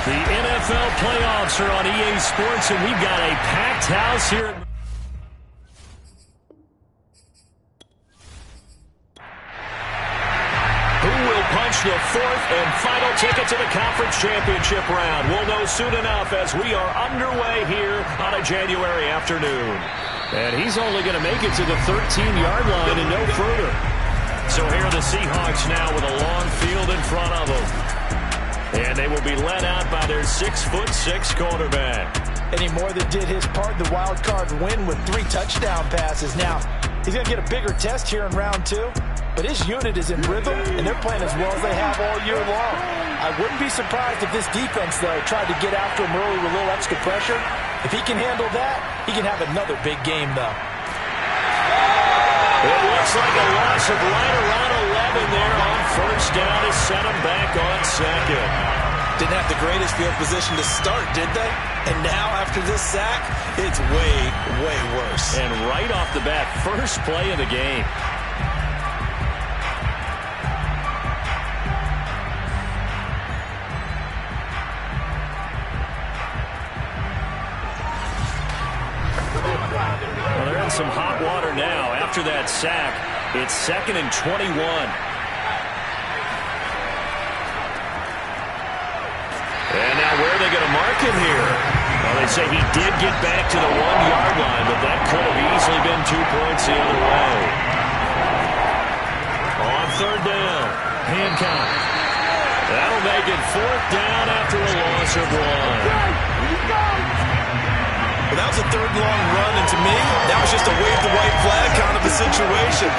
The NFL playoffs are on EA Sports, and we've got a packed house here. Who will punch the fourth and final ticket to the conference championship round? We'll know soon enough as we are underway here on a January afternoon. And he's only going to make it to the 13-yard line and no further. So here are the Seahawks now with a long field in front of them. And they will be led out by their 6'6" quarterback. And he more than did his part in the wild card win with 3 touchdown passes. Now, he's going to get a bigger test here in round 2. But his unit is in rhythm, and they're playing as well as they have all year long. I wouldn't be surprised if this defense, though, tried to get after him early with a little extra pressure. If he can handle that, he can have another big game, though. It looks like a loss of right around 11 there on first down to set him back on second. Didn't have the greatest field position to start, did they? And now, after this sack, it's way, way worse. And right off the bat, first play of the game. Well, they're in some hot water now. After that sack, it's 2nd and 21. And now where are they going to mark him here? Well, they say he did get back to the 1-yard line, but that could have easily been 2 points the other way. On third down, Hancock. That'll make it 4th down after a loss of 1. Well, that was a 3rd long run, and to me, that was just a wave the white flag kind of a situation.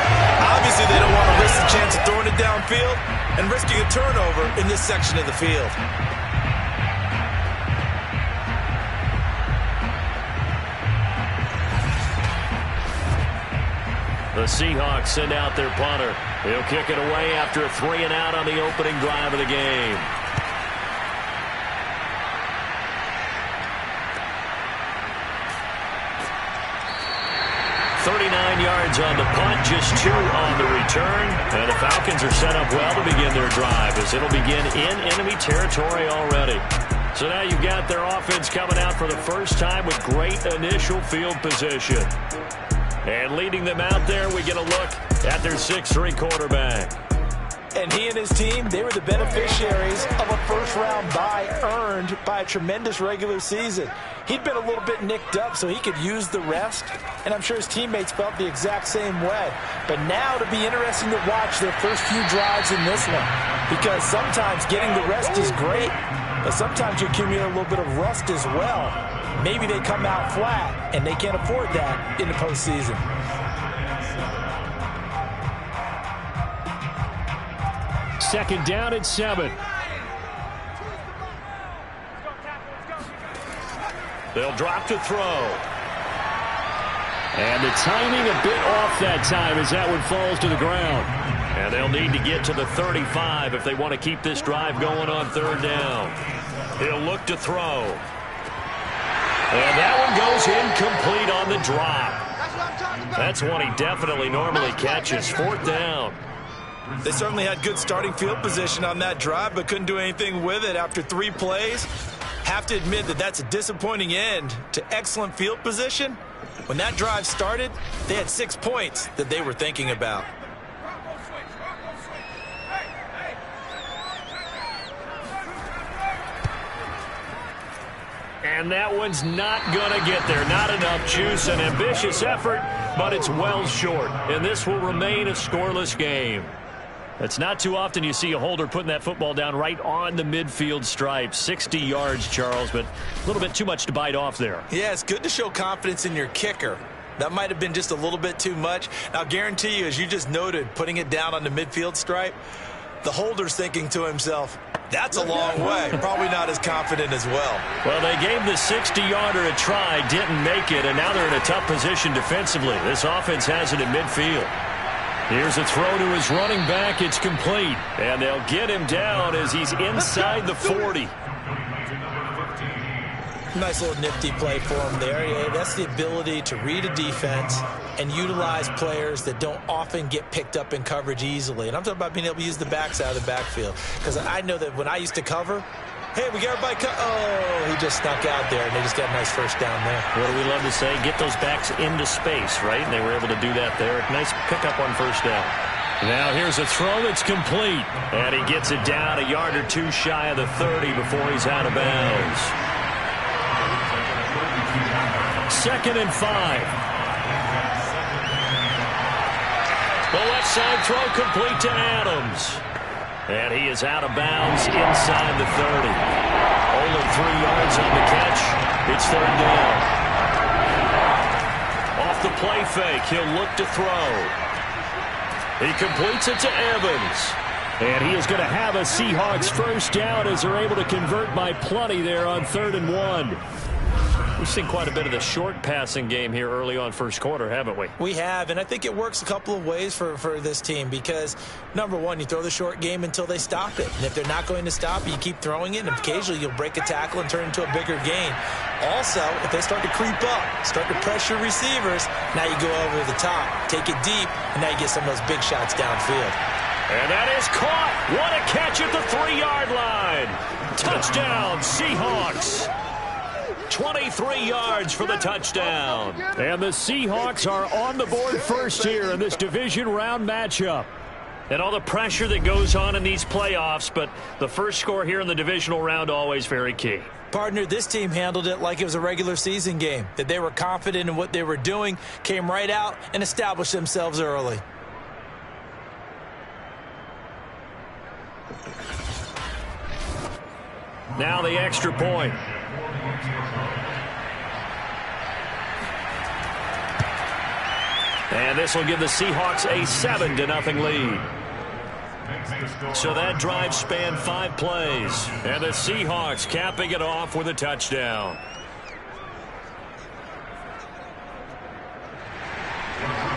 Obviously, they don't want to risk the chance of throwing it downfield and risking a turnover in this section of the field. The Seahawks send out their punter. He'll kick it away after a 3 and out on the opening drive of the game. 39 yards on the punt, just 2 on the return. And the Falcons are set up well to begin their drive as it'll begin in enemy territory already. So now you've got their offense coming out for the first time with great initial field position. And leading them out there, we get a look at their 6'3" quarterback. And he and his team, they were the beneficiaries of a first-round bye earned by a tremendous regular season. He'd been a little bit nicked up, so he could use the rest, and I'm sure his teammates felt the exact same way. But now it'll be interesting to watch their first few drives in this one, because sometimes getting the rest is great, but sometimes you accumulate a little bit of rust as well. Maybe they come out flat, and they can't afford that in the postseason. Second down at 7. They'll drop to throw. And the timing a bit off that time as that one falls to the ground. And they'll need to get to the 35 if they want to keep this drive going on third down. He'll look to throw. And that one goes incomplete on the drop. That's one he definitely normally catches. 4th down. They certainly had good starting field position on that drive, but couldn't do anything with it after 3 plays. Have to admit that that's a disappointing end to excellent field position. When that drive started, they had 6 points that they were thinking about. And that one's not going to get there. Not enough juice. An ambitious effort, but it's well short. And this will remain a scoreless game. It's not too often you see a holder putting that football down right on the midfield stripe. 60 yards, Charles, but a little bit too much to bite off there. Yeah, it's good to show confidence in your kicker. That might have been just a little bit too much. Now, guarantee you, as you just noted, putting it down on the midfield stripe, the holder's thinking to himself, that's a long way. Probably not as confident as well. Well, they gave the 60-yarder a try, didn't make it, and now they're in a tough position defensively. This offense has it in midfield. Here's a throw to his running back. It's complete. And they'll get him down as he's inside the 40. Nice little nifty play for him there. Yeah, that's the ability to read a defense and utilize players that don't often get picked up in coverage easily. And I'm talking about being able to use the backside of the backfield. Because I know that when I used to cover, Hey, we got everybody cut. Oh, he just snuck out there, and they just got a nice first down there. What do we love to say? Get those backs into space, right? And they were able to do that there. Nice pickup on first down. Now here's a throw that's complete. And he gets it down a yard or two shy of the 30 before he's out of bounds. 2nd and 5. The left side throw complete to Adams. And he is out of bounds inside the 30. Only 3 yards on the catch. It's 3rd down. Off the play fake, he'll look to throw. He completes it to Evans. And he is going to have a Seahawks first down as they're able to convert by plenty there on 3rd and 1. We've seen quite a bit of the short passing game here early on first quarter, haven't we? We have, and I think it works a couple of ways for this team because, number one, you throw the short game until they stop it. And if they're not going to stop it, you keep throwing it, and occasionally you'll break a tackle and turn it into a bigger gain. Also, if they start to creep up, start to pressure receivers, now you go over the top, take it deep, and now you get some of those big shots downfield. And that is caught. What a catch at the 3-yard line. Touchdown, Seahawks. 23 yards for the touchdown. And the Seahawks are on the board first here in this division round matchup. And all the pressure that goes on in these playoffs, but the first score here in the divisional round always very key. Partner, this team handled it like it was a regular season game, that they were confident in what they were doing, came right out and established themselves early. Now the extra point. And this will give the Seahawks a 7-0 lead. So that drive spanned 5 plays. And the Seahawks capping it off with a touchdown.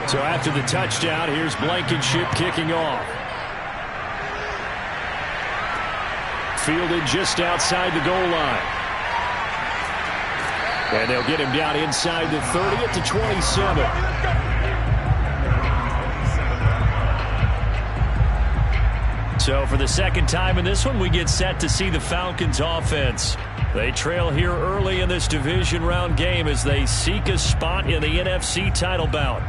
So after the touchdown, here's Blankenship kicking off. Fielded just outside the goal line. And they'll get him down inside the 30 at the 27. So for the second time in this one, we get set to see the Falcons offense. They trail here early in this division round game as they seek a spot in the NFC title bout.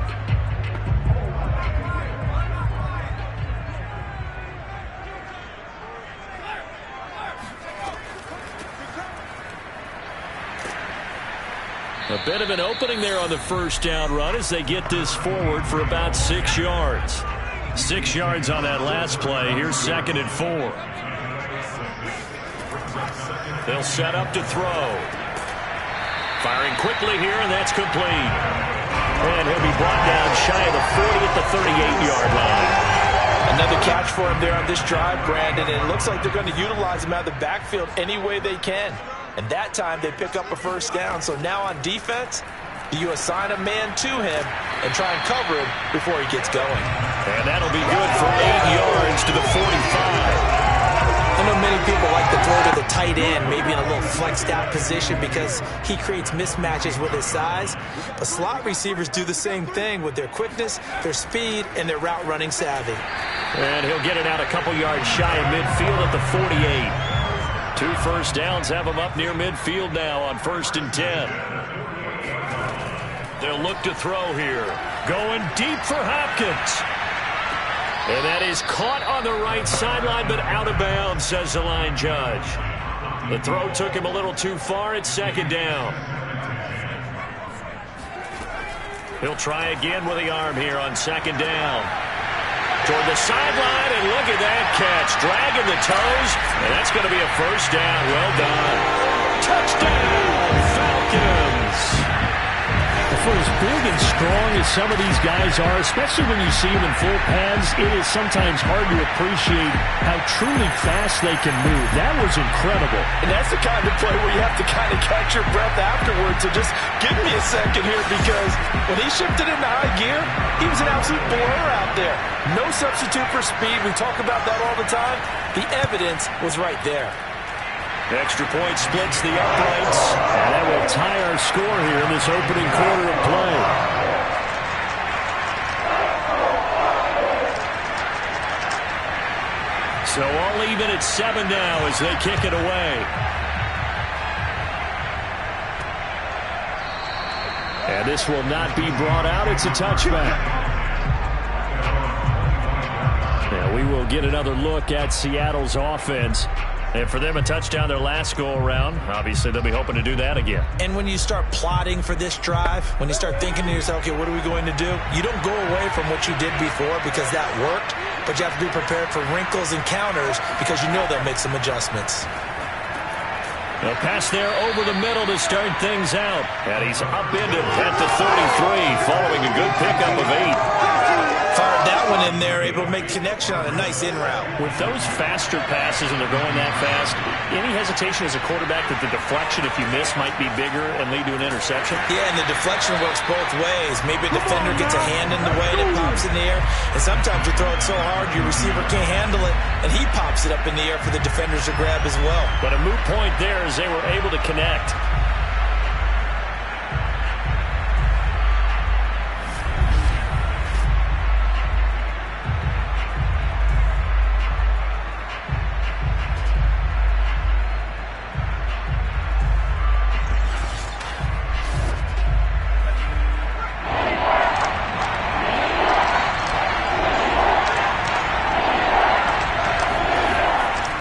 A bit of an opening there on the first down run as they get this forward for about 6 yards. 6 yards on that last play. Here's 2nd and 4. They'll set up to throw. Firing quickly here, and that's complete. And he'll be brought down shy of the 40 at the 38-yard line. Another catch for him there on this drive, Brandon, and it looks like they're going to utilize him out of the backfield any way they can. And that time they pick up a first down. So now on defense, you assign a man to him and try and cover him before he gets going. And that'll be good for 8 yards to the 45. I know many people like to throw to the tight end, maybe in a little flexed out position because he creates mismatches with his size. But slot receivers do the same thing with their quickness, their speed, and their route running savvy. And he'll get it out a couple yards shy of midfield at the 48. 2 first downs have him up near midfield now on 1st and 10. They'll look to throw here. Going deep for Hopkins. And that is caught on the right sideline, but out of bounds, says the line judge. The throw took him a little too far at 2nd down. He'll try again with the arm here on 2nd down. Toward the sideline, and look at that catch. Dragging the toes, and that's going to be a first down. Well done. Touchdown, Falcons. For as big and strong as some of these guys are, especially when you see them in full pads, it is sometimes hard to appreciate how truly fast they can move. That was incredible. And that's the kind of play where you have to kind of catch your breath afterwards. So just give me a second here, because when he shifted into high gear, he was an absolute blur out there. No substitute for speed. We talk about that all the time. The evidence was right there. Extra point splits the uprights, and that will tie our score here in this opening quarter of play. So all even at 7 now as they kick it away. And this will not be brought out. It's a touchback. Now we will get another look at Seattle's offense. And for them, a touchdown their last go-around. Obviously, they'll be hoping to do that again. And when you start plotting for this drive, when you start thinking to yourself, okay, what are we going to do? You don't go away from what you did before because that worked, but you have to be prepared for wrinkles and counters because you know they'll make some adjustments. A pass there over the middle to start things out. And he's upended at the 33 following a good pickup of 8. Fired that one in there, able to make connection on a nice in route. With those faster passes and they're going that fast, any hesitation as a quarterback that the deflection, if you miss, might be bigger and lead to an interception? Yeah, and the deflection works both ways. Maybe a defender gets a hand in the way and it pops in the air. And sometimes you throw it so hard your receiver can't handle it, and he pops it up in the air for the defenders to grab as well. But a moot point there as they were able to connect.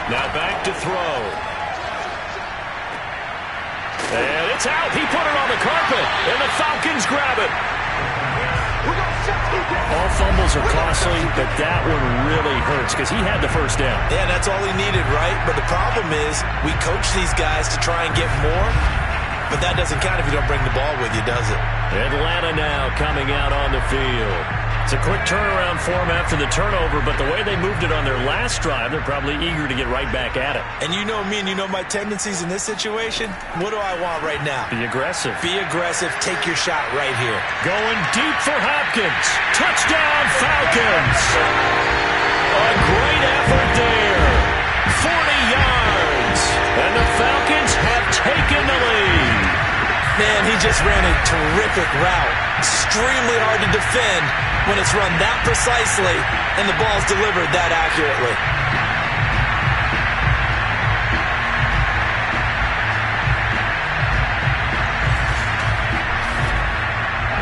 Now back to throw. And it's out. He put it on the carpet, and the Falcons grab it. All fumbles are costly, but that one really hurts because he had the first down. Yeah, that's all he needed, right? But the problem is we coach these guys to try and get more, but that doesn't count if you don't bring the ball with you, does it? Atlanta now coming out on the field. It's a quick turnaround for them after the turnover, but the way they moved it on their last drive, they're probably eager to get right back at it. And you know me and you know my tendencies in this situation. What do I want right now? Be aggressive. Be aggressive. Take your shot right here. Going deep for Hopkins. Touchdown, Falcons. A great effort there. 40 yards. And the Falcons have taken the lead. Man, he just ran a terrific route. Extremely hard to defend when it's run that precisely and the ball's delivered that accurately.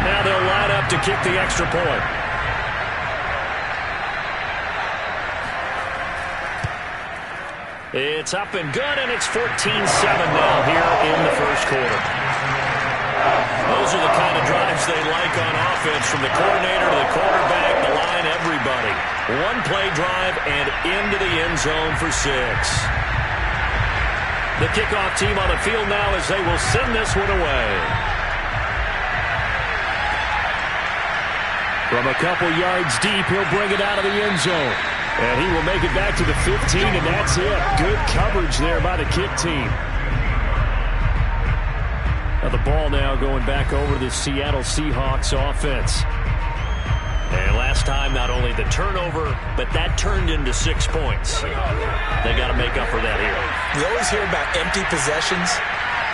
Now they'll line up to kick the extra point. It's up and good, and it's 14-7 now here in the first quarter. Those are the kind of drives they like on offense, from the coordinator to the quarterback, the line, everybody. One play drive and into the end zone for 6. The kickoff team on the field now as they will send this one away. From a couple yards deep, he'll bring it out of the end zone. And he will make it back to the 15, and that's it. Good coverage there by the kick team. Now the ball now going back over to the Seattle Seahawks offense. And last time, not only the turnover, but that turned into 6 points. They got to make up for that here. We always hear about empty possessions,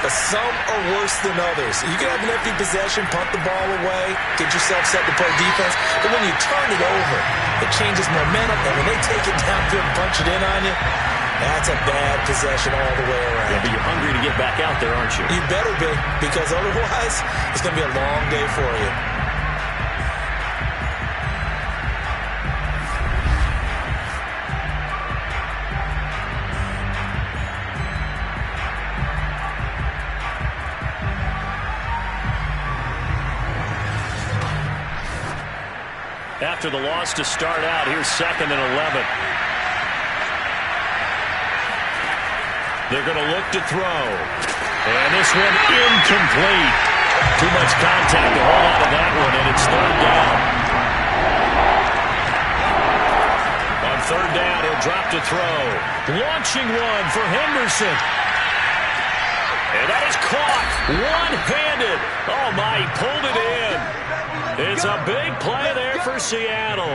but some are worse than others. You can have an empty possession, punt the ball away, get yourself set to play defense, but when you turn it over, it changes momentum, and when they take it downfield and punch it in on you, that's a bad possession all the way around. Yeah, but you're hungry to get back out there, aren't you? You better be, because otherwise, it's going to be a long day for you. After the loss to start out, here's 2nd and 11. They're going to look to throw. And this one incomplete. Too much contact to hold on to that one, and it's 3rd down. On 3rd down, he'll drop to throw. Launching one for Henderson. And that is caught one-handed. Oh, my, he pulled it in. It's a big play there for Seattle.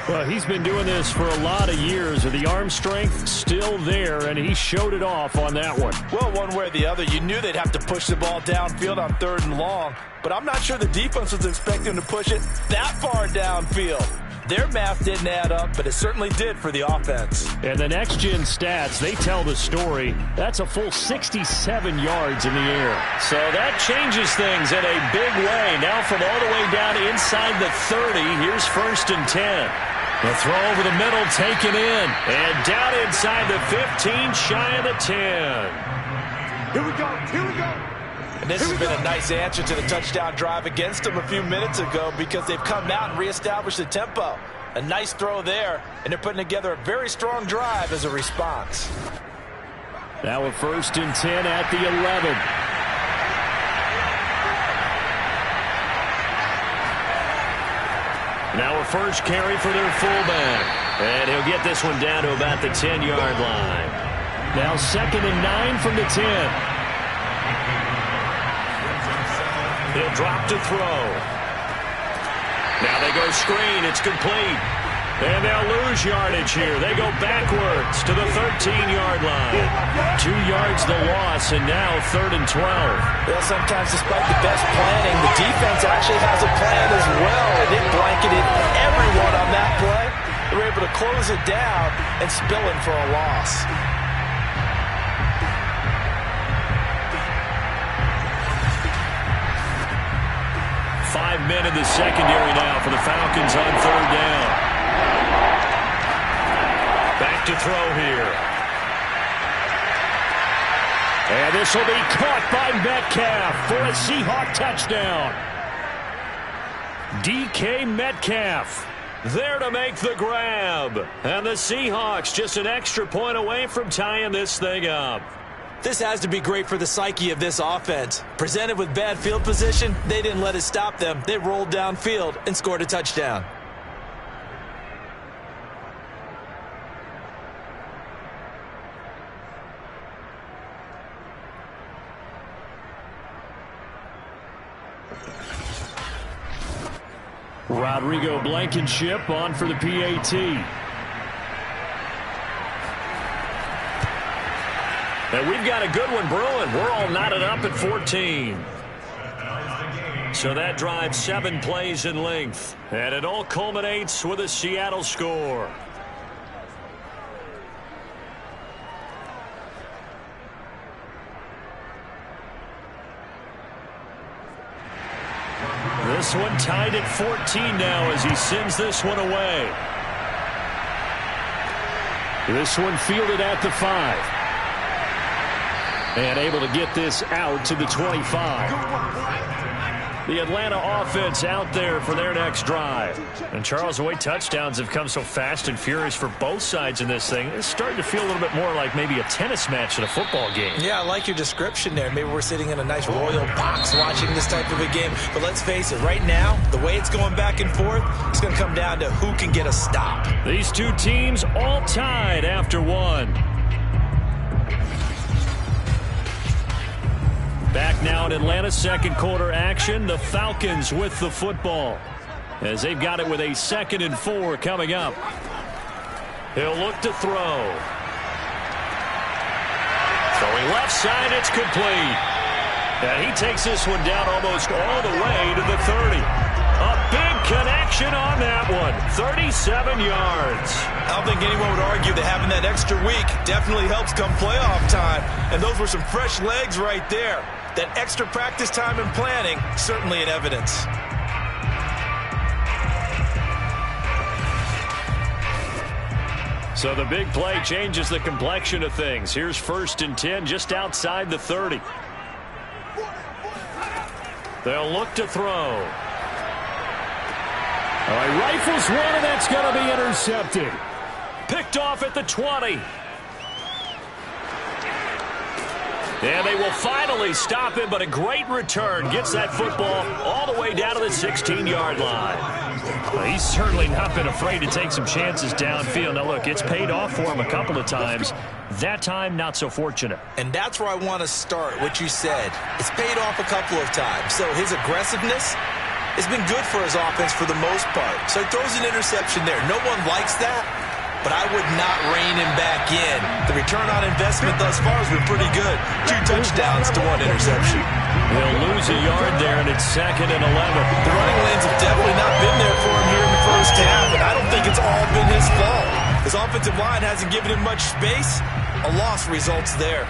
Well, he's been doing this for a lot of years. The arm strength still there, and he showed it off on that one. Well, one way or the other, you knew they'd have to push the ball downfield on 3rd and long, but I'm not sure the defense was expecting to push it that far downfield. Their math didn't add up, but it certainly did for the offense. And the next-gen stats, they tell the story. That's a full 67 yards in the air. So that changes things in a big way. Now from all the way down inside the 30, here's 1st and 10. The throw over the middle taken in. And down inside the 15, shy of the 10. Here we go. Here we go. And this has been a nice answer to the touchdown drive against them a few minutes ago because they've come out and reestablished the tempo. A nice throw there, and they're putting together a very strong drive as a response. Now a 1st and 10 at the 11. Now a first carry for their fullback. And he'll get this one down to about the 10-yard line. Now 2nd and 9 from the 10. He'll drop to throw. Now they go screen. It's complete. And they'll lose yardage here. They go backwards to the 13-yard line. 2 yards the loss, and now 3rd and 12. Well, sometimes despite the best planning, the defense actually has a plan as well. And it blanketed everyone on that play. They were able to close it down and spill it for a loss. Five men in the secondary now for the Falcons on 3rd down. Back to throw here. And this will be caught by Metcalf for a Seahawk touchdown. DK Metcalf there to make the grab. And the Seahawks just an extra point away from tying this thing up. This has to be great for the psyche of this offense. Presented with bad field position, they didn't let it stop them. They rolled downfield and scored a touchdown. Rodrigo Blankenship on for the PAT. And we've got a good one brewing. We're all knotted up at 14. So that drives 7 plays in length. And it all culminates with a Seattle score. This one tied at 14 now as he sends this one away. This one fielded at the 5. And able to get this out to the 25. The Atlanta offense out there for their next drive. And Charles, the way touchdowns have come so fast and furious for both sides in this thing, it's starting to feel a little bit more like maybe a tennis match at a football game. Yeah, I like your description there. Maybe we're sitting in a nice royal box watching this type of a game. But let's face it, right now, the way it's going back and forth, it's going to come down to who can get a stop. These two teams all tied after one. Back now in Atlanta's second quarter action, the Falcons with the football as they've got it with a 2nd and 4 coming up. He'll look to throw. Throwing left side, it's complete. And he takes this one down almost all the way to the 30. A big connection on that one. 37 yards. I don't think anyone would argue that having that extra week definitely helps come playoff time. And those were some fresh legs right there. That extra practice time and planning, certainly in evidence. So the big play changes the complexion of things. Here's 1st and 10 just outside the 30. They'll look to throw. All right, rifles one, and that's going to be intercepted. Picked off at the 20. And they will finally stop him, but a great return. Gets that football all the way down to the 16-yard line. Well, he's certainly not been afraid to take some chances downfield. Now, look, it's paid off for him a couple of times. That time, not so fortunate. And that's where I want to start, what you said. It's paid off a couple of times. So his aggressiveness has been good for his offense for the most part. So he throws an interception there. No one likes that, but I would not rein him back in. The return on investment thus far has been pretty good. 2 touchdowns to 1 interception. He'll lose a yard there, and it's 2nd and 11. The running lanes have definitely not been there for him here in the first half, and I don't think it's all been his fault. His offensive line hasn't given him much space. A loss results there.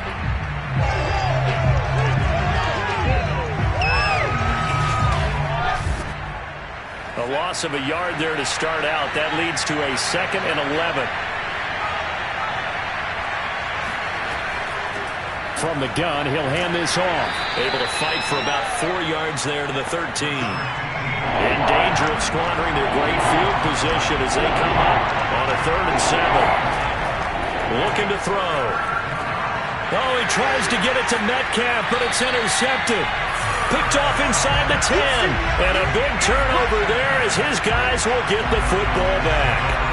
A loss of a yard there to start out. That leads to a 2nd and 11. From the gun, he'll hand this off. Able to fight for about 4 yards there to the 13. In danger of squandering their great field position as they come up on a 3rd and 7. Looking to throw. Oh, he tries to get it to Metcalf, but it's intercepted. Picked off inside the 10. And a big turnover there as his guys will get the football back.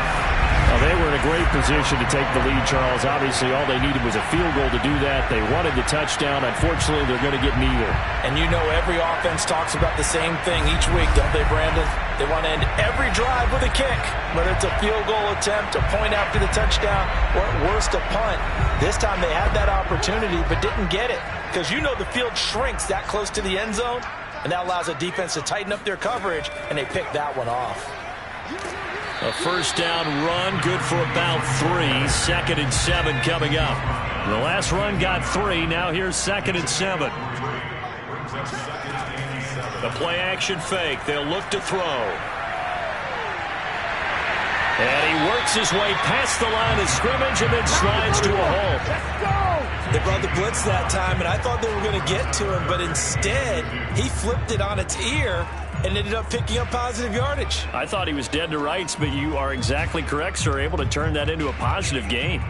Well, they were in a great position to take the lead, Charles. Obviously, all they needed was a field goal to do that. They wanted the touchdown. Unfortunately, they're going to get neither. And you know every offense talks about the same thing each week, don't they, Brandon? They want to end every drive with a kick, whether it's a field goal attempt, a point after the touchdown, or at worst, a punt. This time they had that opportunity but didn't get it because you know the field shrinks that close to the end zone, and that allows a defense to tighten up their coverage, and they picked that one off. A first down run, good for about 3. 2nd and 7 coming up. The last run got 3. Now here's 2nd and 7. The play action fake. They'll look to throw. And he works his way past the line of scrimmage and then slides to a hole. They brought the blitz that time, and I thought they were going to get to him, but instead he flipped it on its ear and ended up picking up positive yardage. I thought he was dead to rights, but you are exactly correct, sir. Able to turn that into a positive gain.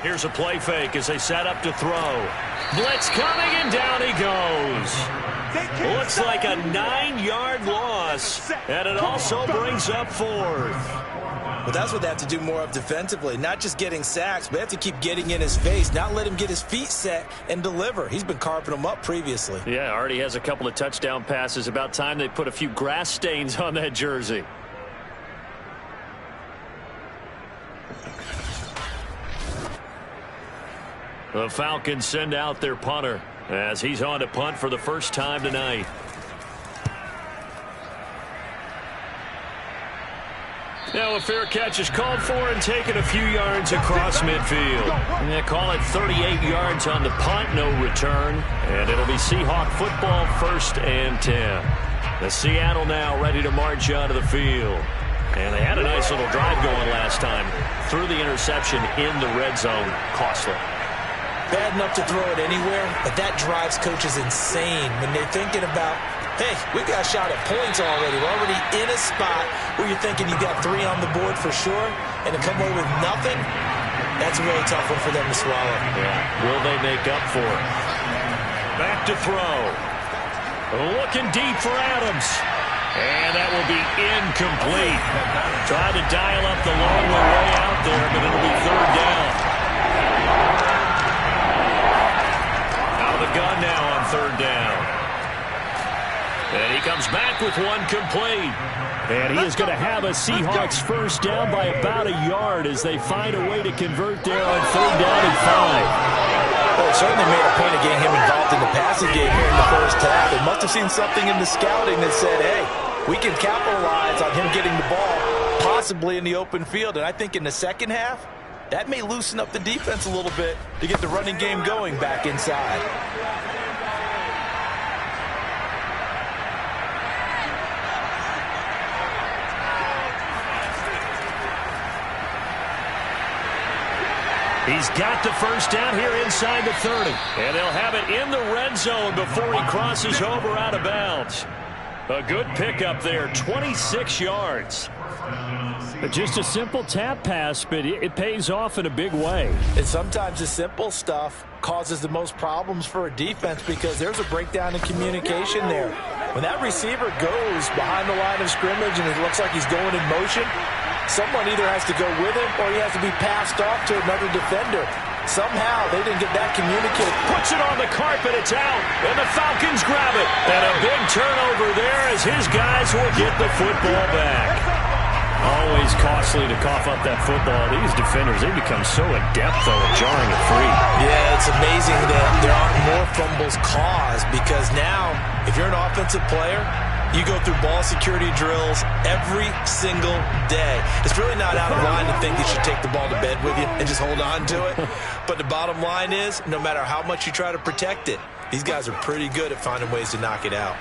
Here's a play fake as they set up to throw. Blitz coming, and down he goes. Looks like a 9-yard loss, and it also brings up 4th. Well, that's what they have to do more of defensively. Not just getting sacks, but they have to keep getting in his face, not let him get his feet set and deliver. He's been carving them up previously. Yeah, already has a couple of touchdown passes. About time they put a few grass stains on that jersey. The Falcons send out their punter as he's on to punt for the first time tonight. Now a fair catch is called for and taken a few yards across midfield. And they call it 38 yards on the punt, no return. And it'll be Seahawk football, 1st and 10. The Seattle now ready to march onto the field. And they had a nice little drive going last time. Threw the interception in the red zone. Costly. Bad enough to throw it anywhere, but that drives coaches insane when they're thinking about, hey, we got a shot at points already. We're already in a spot where you're thinking you got 3 on the board for sure, and to come away with nothing, that's a really tough one for them to swallow. Yeah. Will they make up for it? Back to throw. Looking deep for Adams. And that will be incomplete. Trying to dial up the long way out there, but it'll be 3rd down. Out of the gun now on 3rd down. And he comes back with one complete. And he is going to have a Seahawks first down by about a yard as they find a way to convert there on 3rd down and 5. Well, it certainly made a point of getting him involved in the passing game here in the first half. They must have seen something in the scouting that said, hey, we can capitalize on him getting the ball possibly in the open field. And I think in the second half, that may loosen up the defense a little bit to get the running game going back inside. He's got the first down here inside the 30. And they'll have it in the red zone before he crosses over out of bounds. A good pickup there, 26 yards. Just a simple tap pass, but it pays off in a big way. And sometimes the simple stuff causes the most problems for a defense because there's a breakdown in communication there. When that receiver goes behind the line of scrimmage and it looks like he's going in motion, someone either has to go with him or he has to be passed off to another defender. Somehow they didn't get that communicated. Puts it on the carpet, it's out, and the Falcons grab it. And a big turnover there as his guys will get the football back. Always costly to cough up that football. These defenders, they become so adept, though, at jarring it free. Yeah, it's amazing that there aren't more fumbles caused because now, if you're an offensive player, you go through ball security drills every single day. It's really not out of line to think you should take the ball to bed with you and just hold on to it. But the bottom line is, no matter how much you try to protect it, these guys are pretty good at finding ways to knock it out.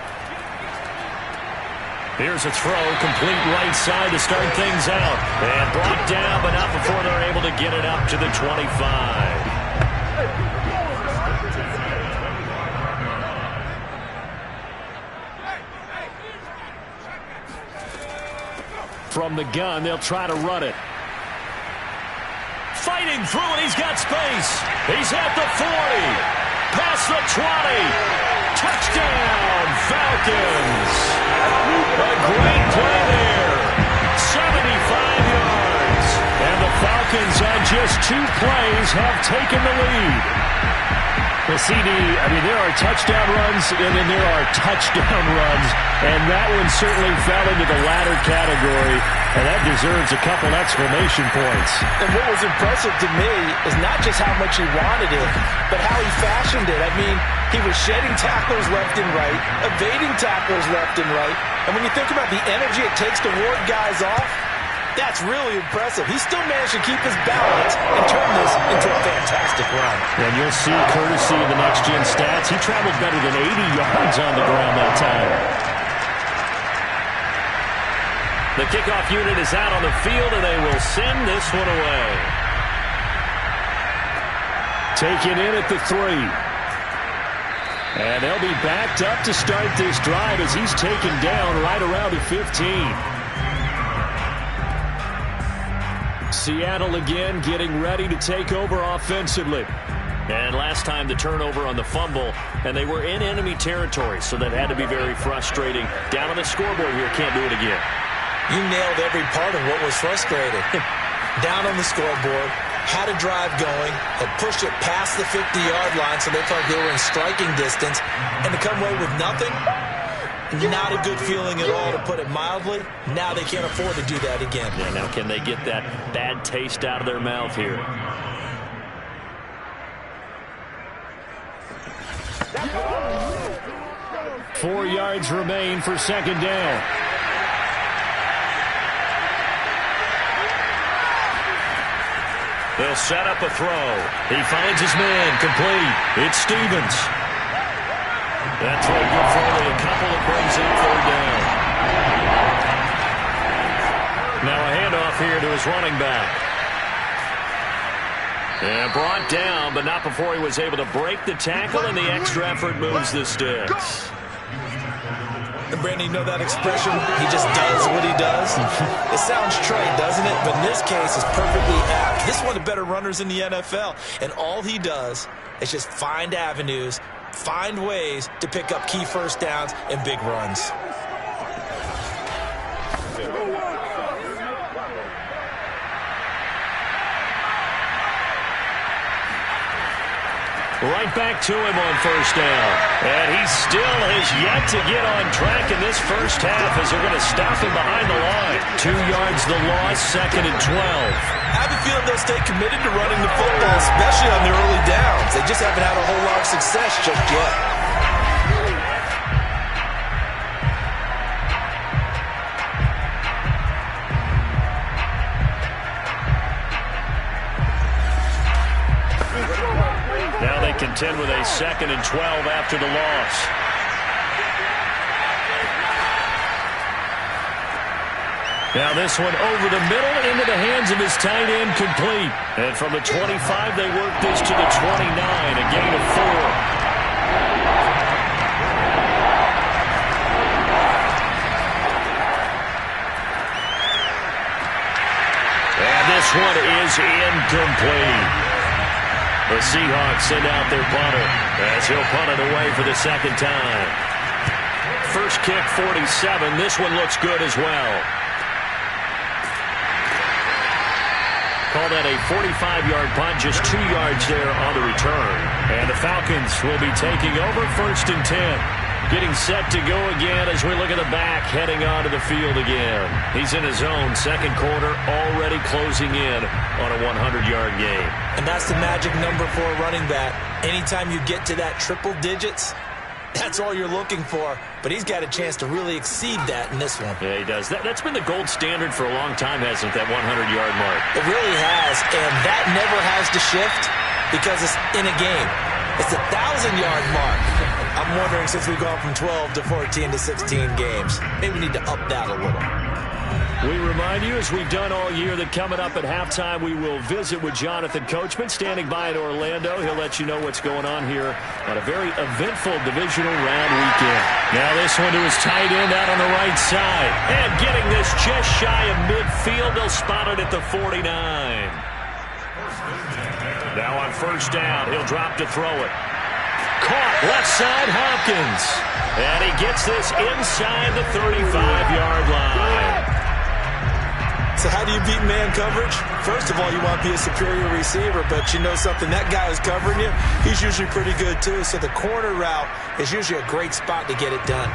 Here's a throw, complete right side to start things out. And brought down, but not before they're able to get it up to the 25. From the gun, they'll try to run it. Fighting through it, he's got space. He's at the 40. Past the 20. Touchdown, Falcons. A great play there. 75 yards. And the Falcons on just 2 plays have taken the lead. The CD, there are touchdown runs, and then there are touchdown runs, and that one certainly fell into the latter category, and that deserves a couple exclamation points. And what was impressive to me is not just how much he wanted it, but how he fashioned it. He was shedding tacklers left and right, evading tacklers left and right, and when you think about the energy it takes to ward guys off, that's really impressive. He still managed to keep his balance and turn this into a fantastic run. And you'll see, courtesy of the next-gen stats, he traveled better than 80 yards on the ground that time. The kickoff unit is out on the field, and they will send this one away. Taken in at the 3. And they'll be backed up to start this drive as he's taken down right around the 15. Seattle again getting ready to take over offensively. And last time the turnover on the fumble, and they were in enemy territory, so that had to be very frustrating. Down on the scoreboard here, can't do it again. You nailed every part of what was frustrating. Down on the scoreboard, had a drive going, had pushed it past the 50-yard line so they thought they were in striking distance, and to come away with nothing, not a good feeling at all, to put it mildly. Now they can't afford to do that again. Yeah, now can they get that bad taste out of their mouth here? Yeah. 4 yards remain for second down. They'll set up a throw. He finds his man, complete. It's Stevens. That throw good for only a couple. It brings up 3rd down. Now a handoff here to his running back. And brought down, but not before he was able to break the tackle, and the extra effort moves the sticks. And Brandon, you know that expression, he just does what he does? It sounds trite, doesn't it? But in this case, it's perfectly apt. This is one of the better runners in the NFL, and all he does is just find avenues, find ways to pick up key first downs and big runs. Right back to him on 1st down. And he still has yet to get on track in this first half as they're going to stop him behind the line. 2 yards the loss, 2nd and 12. I have a feeling they'll stay committed to running the football, especially on their early downs. They just haven't had a whole lot of success just yet. Now they contend with a 2nd and 12 after the loss. Now this one over the middle into the hands of his tight end, complete. And from the 25, they work this to the 29, a gain of 4. And this one is incomplete. The Seahawks send out their punter as he'll punt it away for the 2nd time. First kick, 47. This one looks good as well. Call that a 45-yard punt, just 2 yards there on the return. And the Falcons will be taking over 1st and 10. Getting set to go again as we look at the back heading onto the field again. He's in his own second quarter, already closing in on a 100-yard game. And that's the magic number for a running back. Anytime you get to that triple digits, that's all you're looking for. But he's got a chance to really exceed that in this one. Yeah, he does. That's been the gold standard for a long time, hasn't it, that 100-yard mark? It really has, and that never has to shift because it's in a game. It's a 1,000-yard mark. I'm wondering, since we've gone from 12 to 14 to 16 games, maybe we need to up that a little. We remind you, as we've done all year, that coming up at halftime, we will visit with Jonathan Coachman, standing by in Orlando. He'll let you know what's going on here on a very eventful divisional round weekend. Now this one to his tight end out on the right side. And getting this just shy of midfield. They'll spot it at the 49. Now on first down, he'll drop to throw it. Caught left side, Hopkins. And he gets this inside the 35-yard line. So how do you beat man coverage? First of all, you want to be a superior receiver, but you know something, that guy who's covering you, he's usually pretty good too. So the corner route is usually a great spot to get it done.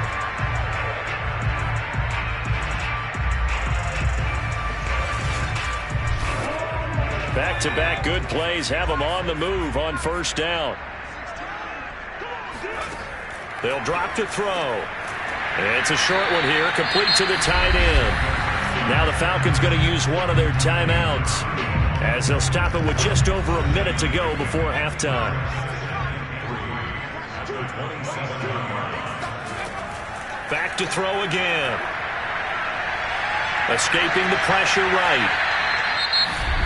Back-to-back good plays have them on the move on first down. They'll drop to throw. It's a short one here, complete to the tight end. Now the Falcons going to use one of their timeouts as they'll stop it with just over a minute to go before halftime. Back to throw again. Escaping the pressure right.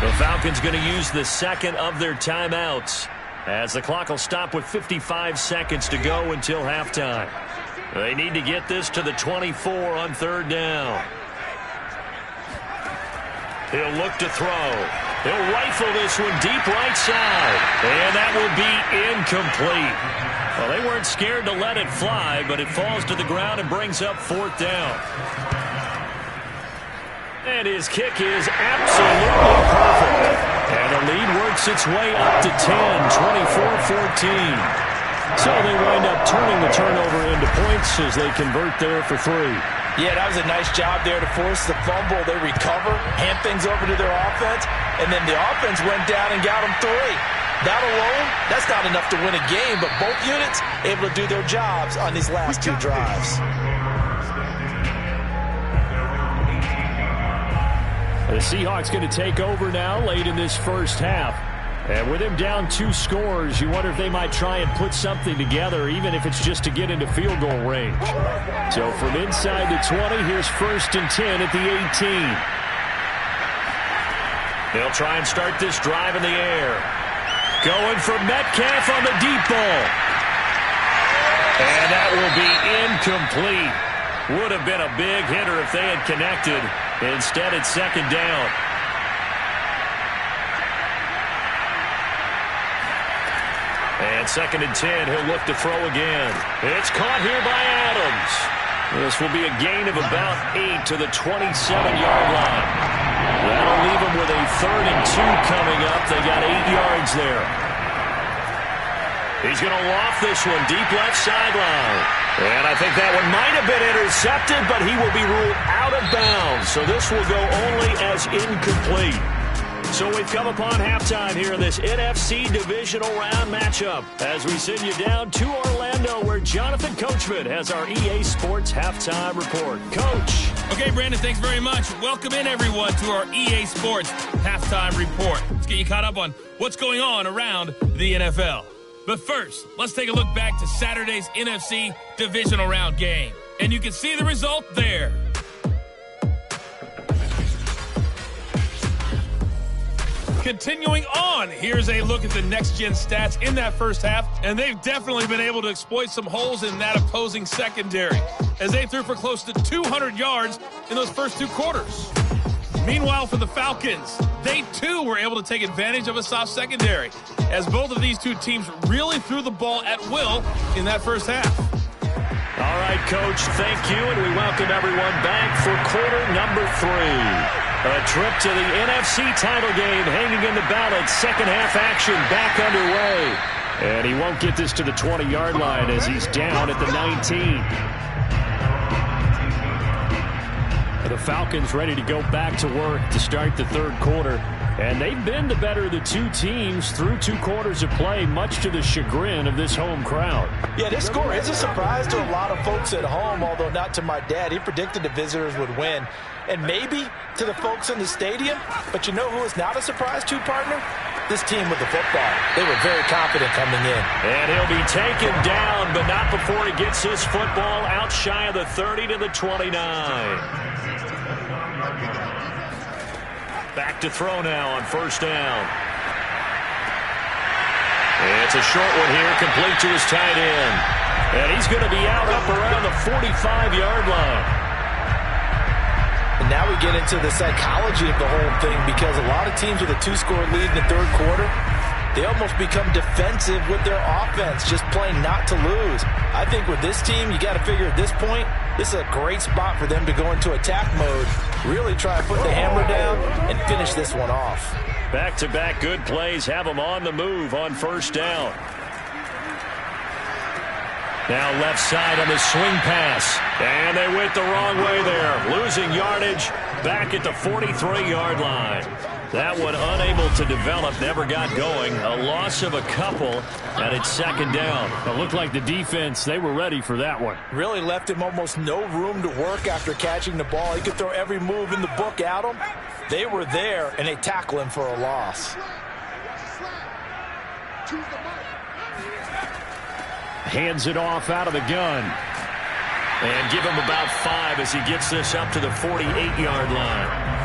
The Falcons going to use the second of their timeouts as the clock will stop with 55 seconds to go until halftime. They need to get this to the 24 on third down. He'll look to throw. He'll rifle this one deep right side. And that will be incomplete. Well, they weren't scared to let it fly, but it falls to the ground and brings up fourth down. And his kick is absolutely perfect. And the lead works its way up to 10, 24-14. So they wind up turning the turnover into points as they convert there for 3. Yeah, that was a nice job there to force the fumble. They recover, hand things over to their offense, and then the offense went down and got them 3. That alone, that's not enough to win a game, but both units able to do their jobs on these last 2 drives. The Seahawks going to take over now late in this first half. And with him down 2 scores, you wonder if they might try and put something together, even if it's just to get into field goal range. So from inside the 20, here's first and 10 at the 18. They'll try and start this drive in the air. Going for Metcalf on the deep ball. And that will be incomplete. Would have been a big hitter if they had connected. Instead, it's second down. And second and 10, he'll look to throw again. It's caught here by Adams. This will be a gain of about 8 to the 27-yard line. That'll leave them with a 3rd and 2 coming up. They got 8 yards there. He's going to loft this one deep left sideline. And I think that one might have been intercepted, but he will be ruled out of bounds. So this will go only as incomplete. So we've come upon halftime here in this NFC divisional round matchup as we send you down to Orlando where Jonathan Coachman has our EA Sports halftime report. Coach. Okay, Brandon, thanks very much. Welcome in, everyone, to our EA Sports halftime report. Let's get you caught up on what's going on around the NFL. But first, let's take a look back to Saturday's NFC divisional round game. And you can see the result there. Continuing on, here's a look at the next-gen stats in that first half, and they've definitely been able to exploit some holes in that opposing secondary, as they threw for close to 200 yards in those first 2 quarters. Meanwhile, for the Falcons, they too were able to take advantage of a soft secondary, as both of these 2 teams really threw the ball at will in that first half. All right, Coach, thank you, and we welcome everyone back for quarter number 3. A trip to the NFC title game hanging in the balance. Second half action back underway. And he won't get this to the 20-yard line as he's down at the 19. The Falcons ready to go back to work to start the third quarter. And they've been the better of the two teams through 2 quarters of play, much to the chagrin of this home crowd. Yeah, this score is a surprise to a lot of folks at home, although not to my dad. He predicted the visitors would win. And maybe to the folks in the stadium. But you know who is not a surprise to, partner? This team with the football. They were very confident coming in. And he'll be taken down, but not before he gets his football out shy of the 30 to the 29. Back to throw now on first down. It's a short one here, complete to his tight end. And he's going to be out up around the 45-yard line. And now we get into the psychology of the whole thing, because a lot of teams with a 2-score lead in the third quarter, they almost become defensive with their offense, just playing not to lose. I think with this team, you got to figure at this point, this is a great spot for them to go into attack mode, really try to put the hammer down and finish this one off. Back-to-back good plays have them on the move on first down. Now left side on the swing pass. And they went the wrong way there. Losing yardage back at the 43-yard line. That one unable to develop, never got going. A loss of a couple, and it's second down. It looked like the defense, they were ready for that one. Really left him almost no room to work after catching the ball. He could throw every move in the book at him. They were there, and they tackle him for a loss. Hands it off out of the gun. And give him about 5 as he gets this up to the 48-yard line.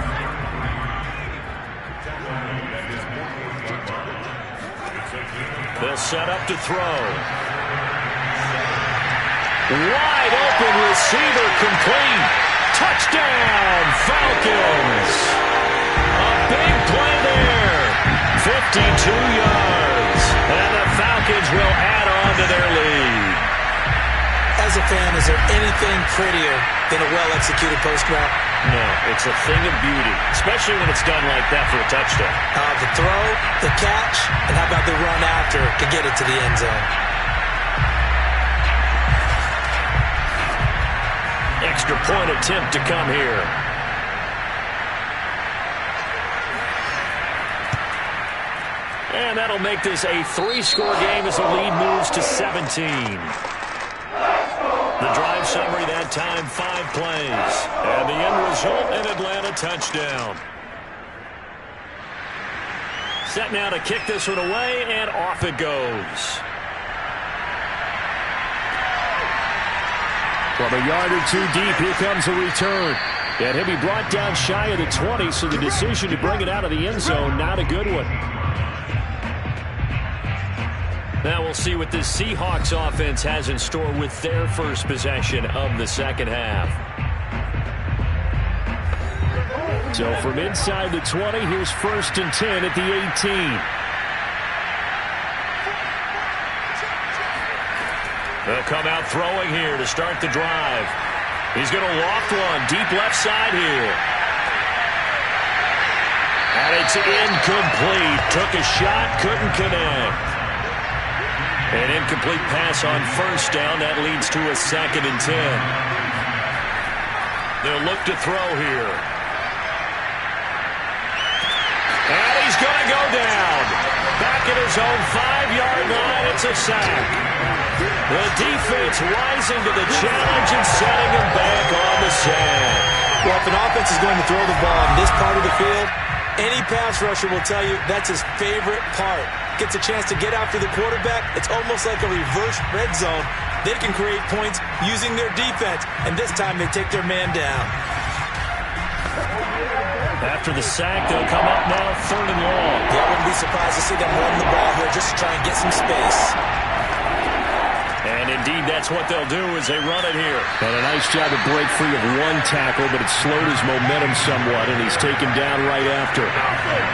They'll set up to throw. Wide open receiver, complete. Touchdown, Falcons. A big play there. 52 yards. And the Falcons will add on to their lead. As a fan, is there anything prettier than a well-executed post route? No, it's a thing of beauty, especially when it's done like that for a touchdown. The throw, the catch, and how about the run after to get it to the end zone? Extra point attempt to come here. And that'll make this a 3-score game as the lead moves to 17. The drive summary that time, 5 plays. And the end result, an Atlanta touchdown. Set now to kick this one away, and off it goes. From a yard or 2 deep, here comes a return. And he'll be brought down shy of the 20, so the decision to bring it out of the end zone, not a good one. Now we'll see what this Seahawks offense has in store with their first possession of the second half. So from inside the 20, here's 1st and 10 at the 18. They'll come out throwing here to start the drive. He's going to loft one deep left side here. And it's incomplete. Took a shot, couldn't connect. An incomplete pass on first down. That leads to a 2nd and 10. They'll look to throw here. And he's going to go down. Back at his own 5-yard line. It's a sack. The defense rising to the challenge and setting him back on the sack. Well, if an offense is going to throw the ball in this part of the field, any pass rusher will tell you that's his favorite part. Gets a chance to get after the quarterback. It's almost like a reverse red zone. They can create points using their defense, and this time they take their man down. After the sack, they'll come up now 3rd and long. Yeah, I wouldn't be surprised to see them run the ball here just to try and get some space. And indeed, that's what they'll do as they run it here. And a nice job to break free of 1 tackle, but it slowed his momentum somewhat, and he's taken down right after.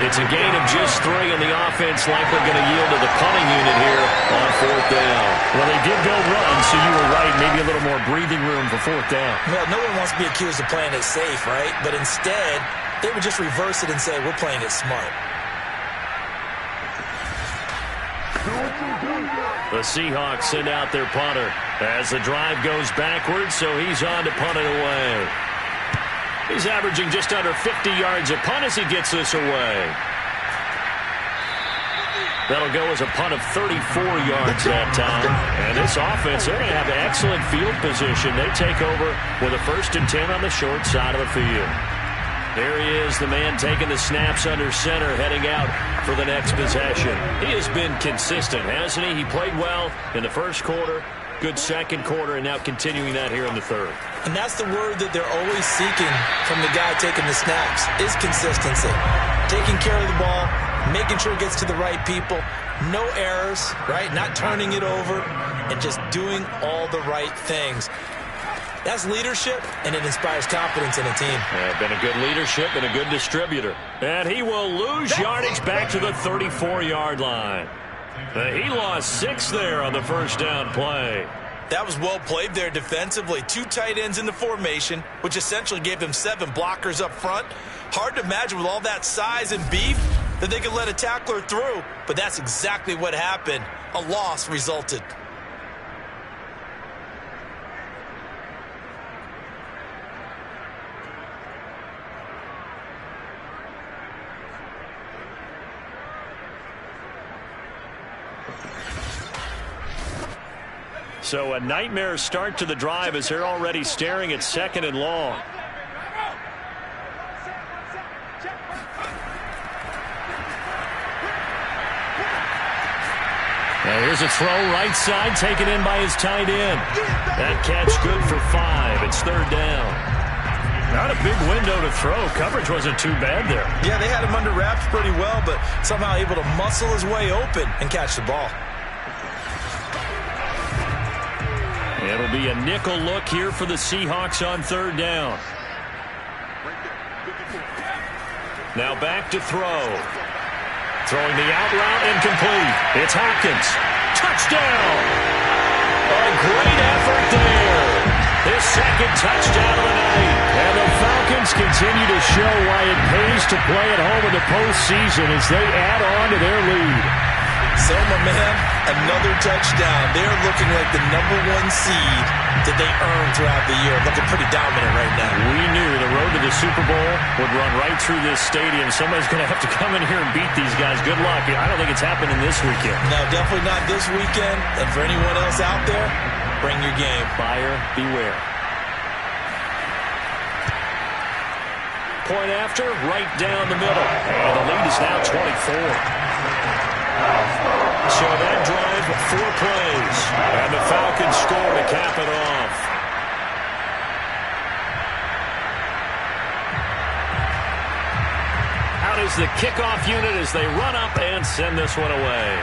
It's a gain of just 3, and the offense likely going to yield to the punting unit here on 4th down. Well, they did go run, so you were right. Maybe a little more breathing room for 4th down. Well, no one wants to be accused of playing it safe, right? But instead, they would just reverse it and say, we're playing it smart. The Seahawks send out their punter as the drive goes backwards, so he's on to punt it away. He's averaging just under 50 yards a punt as he gets this away. That'll go as a punt of 34 yards that time. And this offense, they're going to have excellent field position. They take over with a 1st and 10 on the short side of the field. There he is, the man taking the snaps under center, heading out for the next possession. He has been consistent, hasn't he? He played well in the first quarter, good second quarter, and now continuing that here in the third. And that's the word that they're always seeking from the guy taking the snaps, is consistency. Taking care of the ball, making sure it gets to the right people, no errors, right? Not turning it over, and just doing all the right things. That's leadership, and it inspires confidence in a team. Been a good leadership and a good distributor. And he will lose yardage back to the 34-yard line. He lost 6 there on the first down play. That was well played there defensively. 2 tight ends in the formation, which essentially gave them 7 blockers up front. Hard to imagine with all that size and beef that they could let a tackler through, but that's exactly what happened. A loss resulted. So a nightmare start to the drive as they're already staring at 2nd and long. Now here's a throw right side taken in by his tight end. That catch good for 5. It's 3rd down. Not a big window to throw. Coverage wasn't too bad there. Yeah, they had him under wraps pretty well, but somehow able to muscle his way open and catch the ball. It'll be a nickel look here for the Seahawks on 3rd down. Now back to throw. Throwing the out route incomplete. It's Hopkins. Touchdown! A great effort there. His 2nd touchdown of the night. And the Falcons continue to show why it pays to play at home in the postseason as they add on to their lead. So, my man, another touchdown. They're looking like the #1 seed that they earned throughout the year. Looking pretty dominant right now. We knew the road to the Super Bowl would run right through this stadium. Somebody's going to have to come in here and beat these guys. Good luck. I don't think it's happening this weekend. No, definitely not this weekend. And for anyone else out there, bring your game. Buyer beware. Point after, right down the middle. And the lead is now 24. So that drive, 4 plays. And the Falcons score to cap it off. Out is the kickoff unit as they run up and send this one away.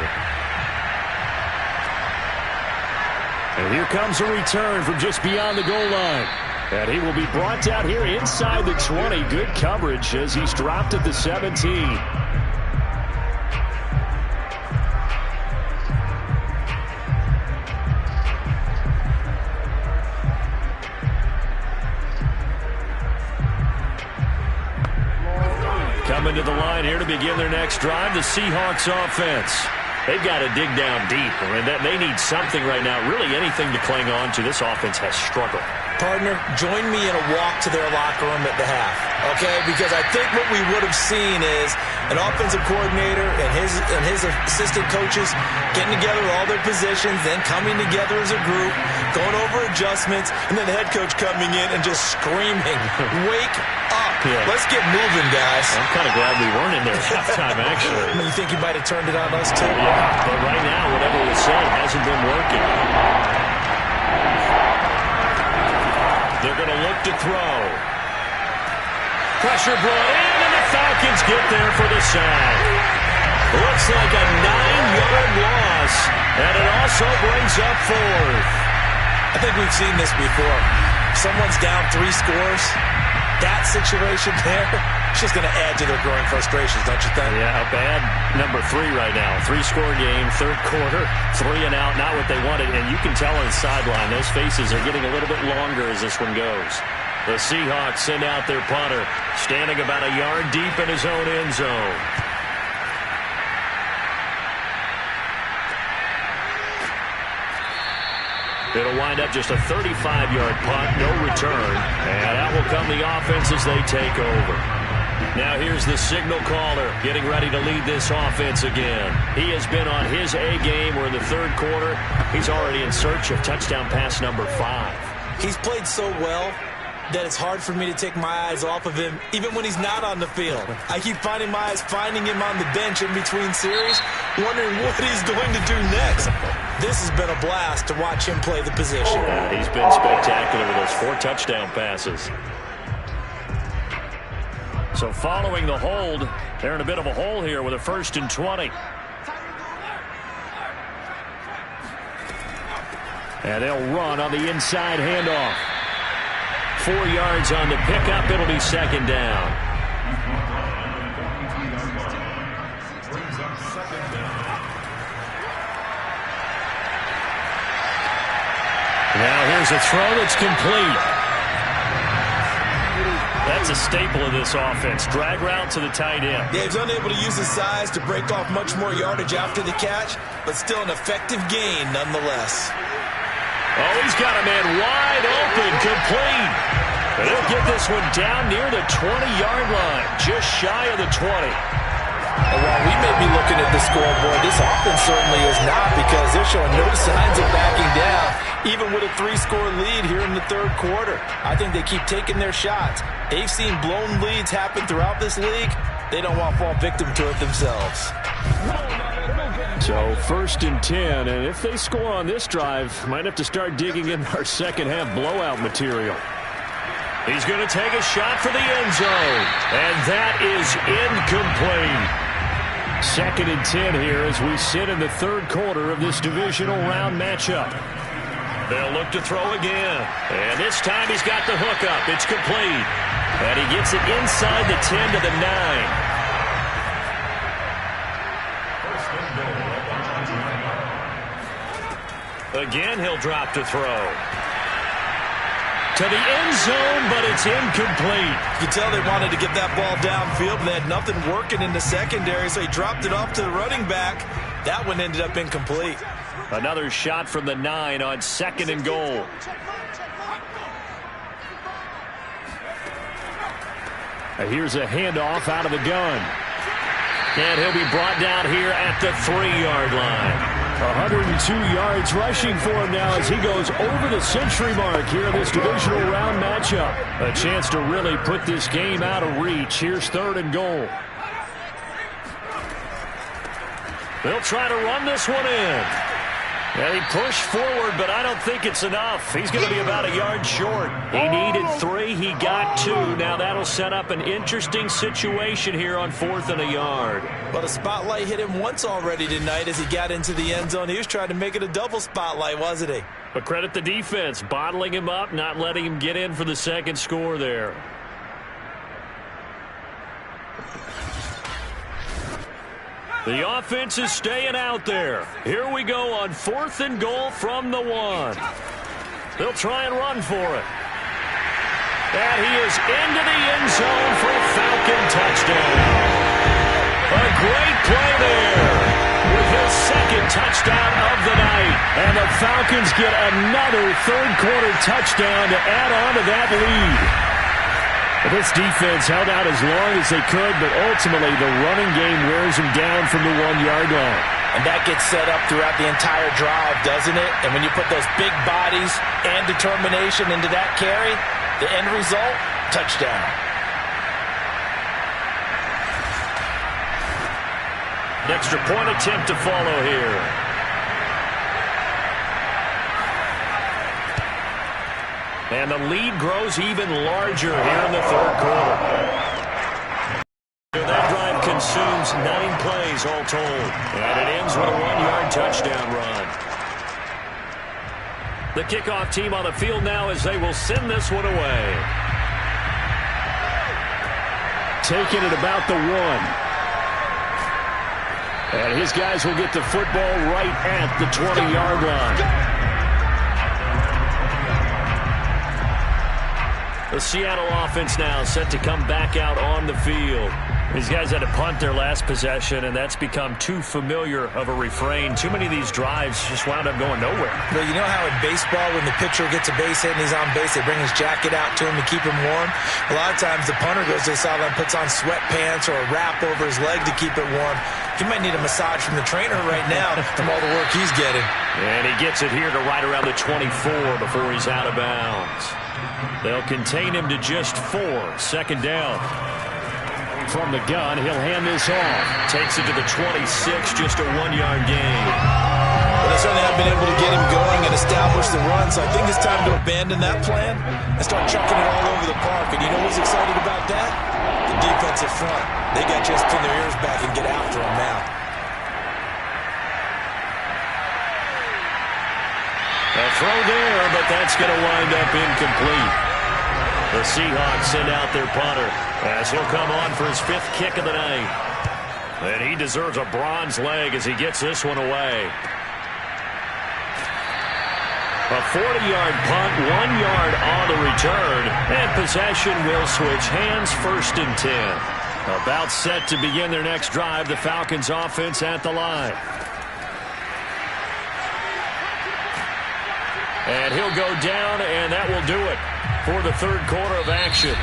And here comes a return from just beyond the goal line. And he will be brought down here inside the 20. Good coverage as he's dropped at the 17. Coming to the line here to begin their next drive, the Seahawks offense. They've got to dig down deep. I mean, they need something right now, really anything to cling on to. This offense has struggled. Partner, join me in a walk to their locker room at the half, okay? Because I think what we would have seen is an offensive coordinator and his assistant coaches getting together all their positions, then coming together as a group, going over adjustments, and then the head coach coming in and just screaming, wake up. Yeah. Let's get moving, guys. I'm kind of glad we weren't in there at halftime, actually. You think you might have turned it on us, too? Yeah, but right now, whatever was said hasn't been working. They're going to look to throw. Pressure brought in, and the Falcons get there for the sack. Looks like a 9-yard loss, and it also brings up 4th. I think we've seen this before. Someone's down 3 scores. That situation there, it's just going to add to their growing frustrations, don't you think? Yeah, a bad number 3 right now. 3-score game, 3rd quarter, 3 and out, not what they wanted. And you can tell on the sideline, those faces are getting a little bit longer as this one goes. The Seahawks send out their punter, standing about a yard deep in his own end zone. It'll wind up just a 35-yard punt, no return. And out will come the offense as they take over. Now here's the signal caller getting ready to lead this offense again. He has been on his A game. We're in the third quarter. He's already in search of touchdown pass number 5. He's played so well that it's hard for me to take my eyes off of him, even when he's not on the field. I keep finding my eyes finding him on the bench in between series, wondering what he's going to do next. This has been a blast to watch him play the position. Yeah, he's been spectacular with those 4 touchdown passes. So following the hold, they're in a bit of a hole here with a 1st and 20. And they'll run on the inside handoff. 4 yards on the pickup. It'll be 2nd down. Now here's a throw that's complete. That's a staple of this offense. Drag route to the tight end. Yeah, he's unable to use his size to break off much more yardage after the catch, but still an effective gain nonetheless. Oh, he's got a man wide open, complete. And he'll get this one down near the 20-yard line, just shy of the 20. And while we may be looking at the scoreboard, this offense certainly is not, because they're showing no signs of backing down, even with a 3-score lead here in the third quarter. I think they keep taking their shots. They've seen blown leads happen throughout this league. They don't want to fall victim to it themselves. So 1st and 10, and if they score on this drive, might have to start digging in our second-half blowout material. He's going to take a shot for the end zone, and that is incomplete. 2nd and 10 here as we sit in the third quarter of this divisional round matchup. They'll look to throw again, and this time he's got the hook up. It's complete, and he gets it inside the 10 to the 9. Again, he'll drop to throw. To the end zone, but it's incomplete. You can tell they wanted to get that ball downfield, but they had nothing working in the secondary, so he dropped it off to the running back. That one ended up incomplete. Another shot from the 9 on 2nd and goal. Here's a handoff out of the gun. And he'll be brought down here at the 3-yard line. 102 yards rushing for him now as he goes over the century mark here in this divisional round matchup. A chance to really put this game out of reach. Here's 3rd and goal. They'll try to run this one in. Yeah, he pushed forward, but I don't think it's enough. He's going to be about a yard short. He needed 3. He got 2. Now that'll set up an interesting situation here on 4th and a yard. But a spotlight hit him once already tonight as he got into the end zone. He was trying to make it a double spotlight, wasn't he? But credit the defense, bottling him up, not letting him get in for the 2nd score there. The offense is staying out there. Here we go on 4th and goal from the 1. They'll try and run for it. And he is into the end zone for a Falcon touchdown. A great play there with his 2nd touchdown of the night. And the Falcons get another third-quarter touchdown to add on to that lead. This defense held out as long as they could, but ultimately the running game wears them down from the 1-yard line. And that gets set up throughout the entire drive, doesn't it? And when you put those big bodies and determination into that carry, the end result, touchdown. An extra point attempt to follow here. And the lead grows even larger here in the third quarter. That drive consumes 9 plays all told. And it ends with a 1-yard touchdown run. The kickoff team on the field now as they will send this one away. Taking it about the 1. And his guys will get the football right at the 20-yard line. The Seattle offense now set to come back out on the field. These guys had to punt their last possession, and that's become too familiar of a refrain. Too many of these drives just wound up going nowhere. Well, you know how in baseball, when the pitcher gets a base hit and he's on base, they bring his jacket out to him to keep him warm? A lot of times the punter goes to the sideline, puts on sweatpants or a wrap over his leg to keep it warm. He might need a massage from the trainer right now from all the work he's getting. And he gets it here to right around the 24 before he's out of bounds. They'll contain him to just 4. Second down. From the gun, he'll hand this off. Takes it to the 26, just a 1-yard gain. Well, they certainly have been able to get him going and establish the run, so I think it's time to abandon that plan and start chucking it all over the park. And you know who's excited about that? The defensive front. They got just pin their ears back and get after him now. A throw there, but that's going to wind up incomplete. The Seahawks send out their punter as he'll come on for his 5th kick of the night. And he deserves a bronze leg as he gets this one away. A 40-yard punt, 1 yard on the return, and possession will switch hands, 1st and 10. About set to begin their next drive, the Falcons offense at the line. And he'll go down, and that will do it for the 3rd quarter of action.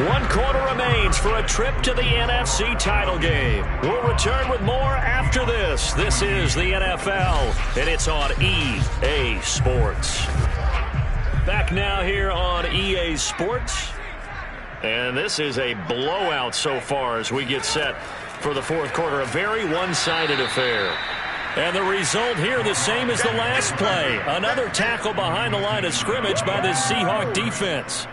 1 quarter remains for a trip to the NFC title game. We'll return with more after this. This is the NFL, and it's on EA Sports. Back now here on EA Sports. And this is a blowout so far as we get set for the 4th quarter. A very one-sided affair. And the result here the same as the last play. Another tackle behind the line of scrimmage by this Seahawk defense.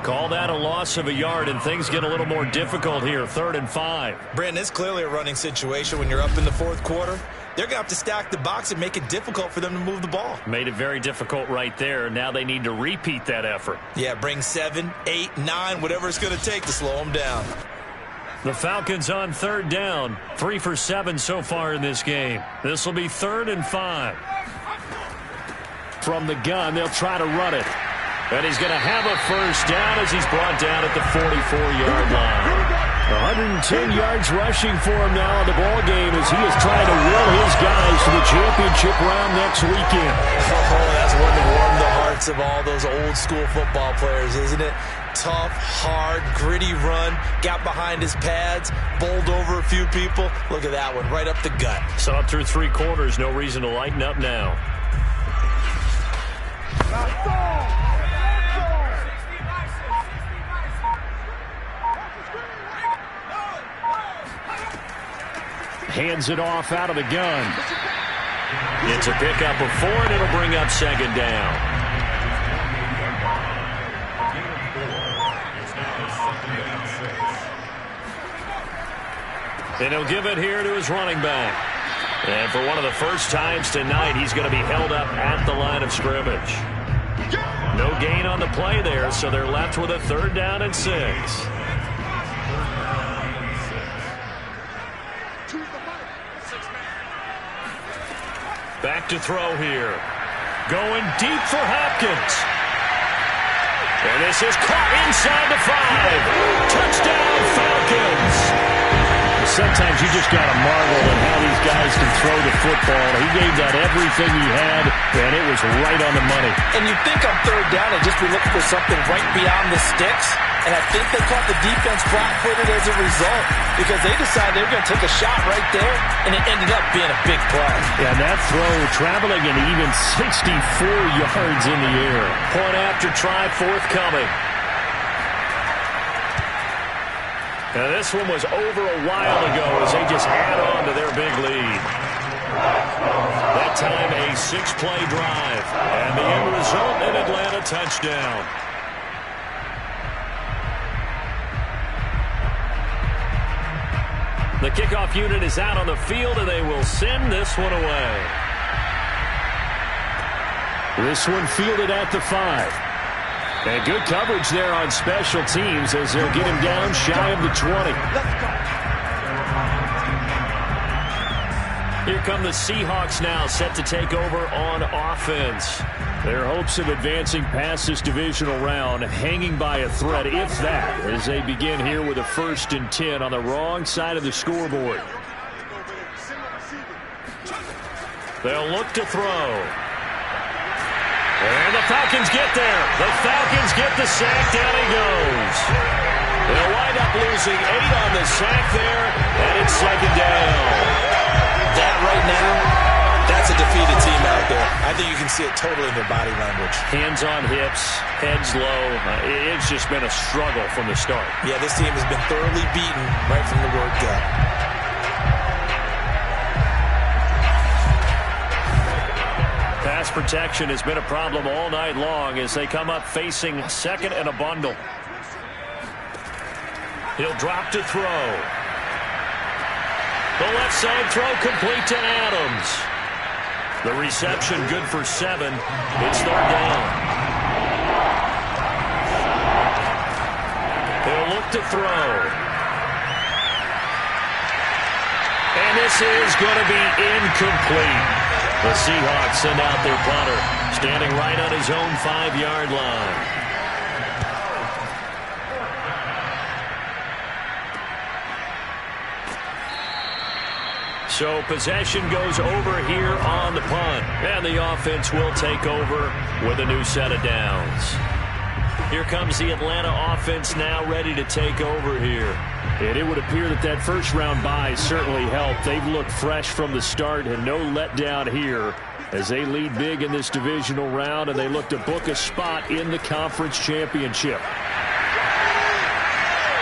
Call that a loss of a yard, and things get a little more difficult here. 3rd and 5. Brandon, it's clearly a running situation when you're up in the 4th quarter. They're going to have to stack the box and make it difficult for them to move the ball. Made it very difficult right there. Now they need to repeat that effort. Yeah, bring 7, 8, 9, whatever it's going to take to slow them down. The Falcons on 3rd down. 3 for 7 so far in this game. This will be 3rd and 5. From the gun, they'll try to run it. And he's going to have a 1st down as he's brought down at the 44-yard line. 110 yards rushing for him now in the ball game as he is trying to will his guys to the championship round next weekend. Oh, that's one to warm the hearts of all those old-school football players, isn't it? Tough, hard, gritty run, got behind his pads, bowled over a few people. Look at that one, right up the gut. So up through 3 quarters, no reason to lighten up now. Hands it off out of the gun. It's a pickup of 4, and it'll bring up 2nd down. And he'll give it here to his running back. And for one of the first times tonight, he's going to be held up at the line of scrimmage. No gain on the play there, so they're left with a 3rd down and 6. Back to throw here. Going deep for Hopkins. And this is caught inside the 5. Touchdown, Falcons. Sometimes you just got to marvel at how these guys can throw the football. He gave that everything he had, and it was right on the money. And you think on 3rd down they'd just be looking for something right beyond the sticks. And I think they caught the defense flat-footed as a result because they decided they were going to take a shot right there, and it ended up being a big play. Yeah, that throw traveling an even 64 yards in the air. Point after try forthcoming. Now this one was over a while ago as they just add on to their big lead. That time a 6-play drive. And the end result, an Atlanta touchdown. The kickoff unit is out on the field, and they will send this one away. This one fielded at the 5. And good coverage there on special teams as they'll get him down shy of the 20. Here come the Seahawks now, set to take over on offense. Their hopes of advancing past this divisional round hanging by a thread, if that, as they begin here with a 1st and 10 on the wrong side of the scoreboard. They'll look to throw. And the Falcons get there. The Falcons get the sack. Down he goes. They'll wind up losing 8 on the sack there, and it's 2nd down. That right now, that's a defeated team out there. I think you can see it totally in their body language. Hands on hips, heads low. It's just been a struggle from the start. Yeah, this team has been thoroughly beaten right from the word go. Pass protection has been a problem all night long as they come up facing 2nd and a bundle. He'll drop to throw. The left side throw complete to Adams. The reception good for 7. It's 3rd down. He'll look to throw. And this is going to be incomplete. The Seahawks send out their punter, standing right on his own 5-yard line. So possession goes over here on the punt, and the offense will take over with a new set of downs. Here comes the Atlanta offense now ready to take over here. And it would appear that that first-round bye certainly helped. They've looked fresh from the start and no letdown here as they lead big in this divisional round, and they look to book a spot in the conference championship.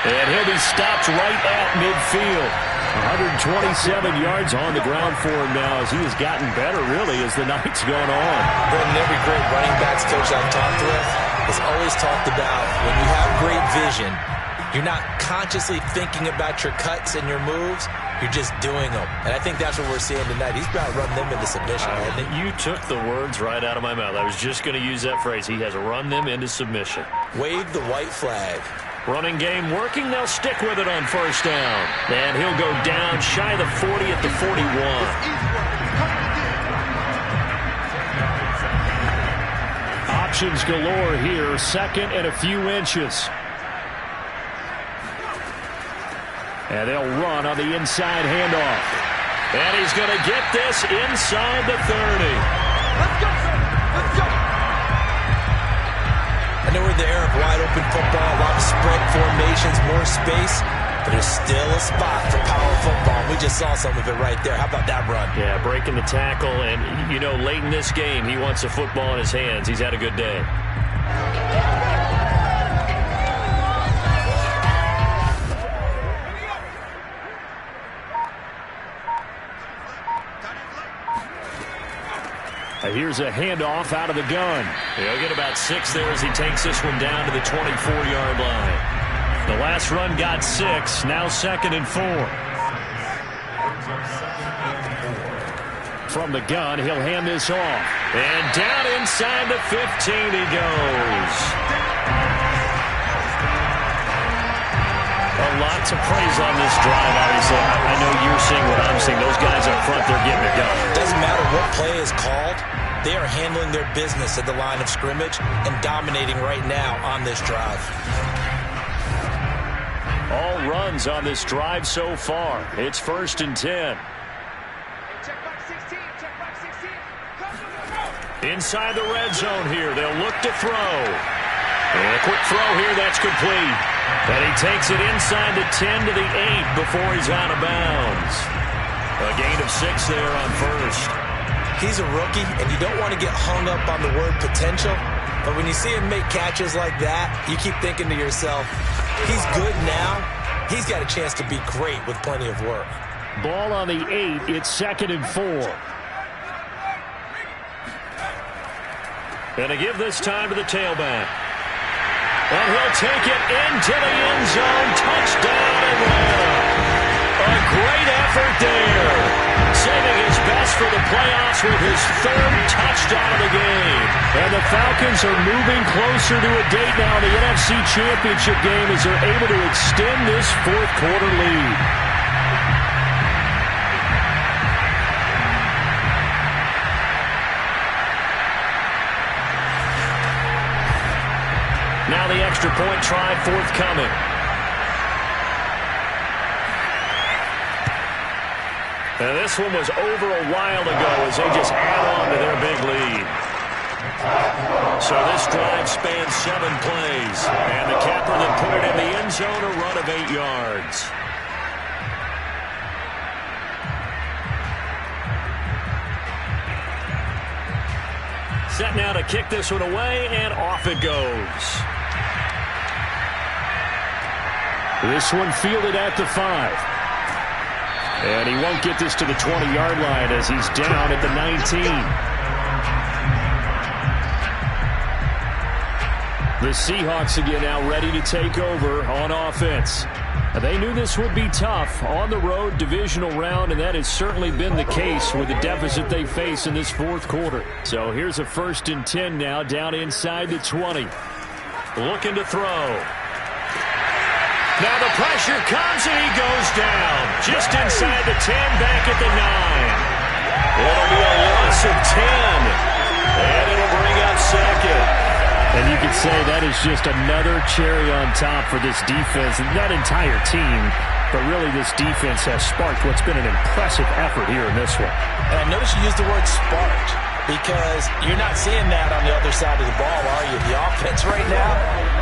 And he'll be stopped right at midfield. 127 yards on the ground for him now as he has gotten better, really, as the night's gone on. Brandon, every great running backs coach I've talked with has always talked about when you have great vision, you're not consciously thinking about your cuts and your moves. You're just doing them. And I think that's what we're seeing tonight. He's about to run them into submission. You took the words right out of my mouth. I was just going to use that phrase. He has run them into submission. Wave the white flag. Running game working. They'll stick with it on 1st down. And he'll go down shy of the 40 at the 41. Options galore here. 2nd and a few inches. And they'll run on the inside handoff. And he's going to get this inside the 30. Let's go, sir. Let's go. I know we're in the era of wide-open football, a lot of spread formations, more space, but there's still a spot for power football. We just saw some of it right there. How about that run? Yeah, breaking the tackle, and, you know, late in this game, he wants the football in his hands. He's had a good day. Here's a handoff out of the gun. He'll get about 6 there as he takes this one down to the 24-yard line. The last run got 6. Now 2nd and 4. From the gun, he'll hand this off. And down inside the 15 he goes. A lot to praise on this drive, obviously. I know you're seeing what I'm seeing. Those guys up front, they're getting it done. Doesn't matter what play is called. They are handling their business at the line of scrimmage and dominating right now on this drive. All runs on this drive so far. It's 1st and 10. Check back 16. Check back 16. Inside the red zone here. They'll look to throw. And a quick throw here. That's complete. And he takes it inside the 10 to the 8 before he's out of bounds. A gain of 6 there on 1st. He's a rookie, and you don't want to get hung up on the word potential. But when you see him make catches like that, you keep thinking to yourself, he's good now. He's got a chance to be great with plenty of work. Ball on the 8. It's 2nd and 4. And to give this time to the tailback. And he'll take it into the end zone. Touchdown Atlanta. A great effort there. Saving his best for the playoffs with his 3rd touchdown of the game. And the Falcons are moving closer to a date now in the NFC Championship game as they're able to extend this 4th quarter lead. extra point try forthcoming. And this one was over a while ago as they just add on to their big lead. So this drive spans 7 plays. And the capper that put it in the end zone, a run of 8 yards. Set now to kick this one away, and off it goes. This one fielded at the 5. And he won't get this to the 20-yard line as he's down at the 19. The Seahawks again now ready to take over on offense. They knew this would be tough on the road divisional round, and that has certainly been the case with the deficit they face in this fourth quarter. So here's a 1st and 10 now down inside the 20. Looking to throw. Now the pressure comes and he goes down. Just inside the 10, back at the 9. It'll be a loss of 10. And it'll bring up 2nd. And you could say that is just another cherry on top for this defense and that entire team. But really this defense has sparked what's been an impressive effort here in this one. And I notice you use the word sparked because you're not seeing that on the other side of the ball, are you? The offense right now,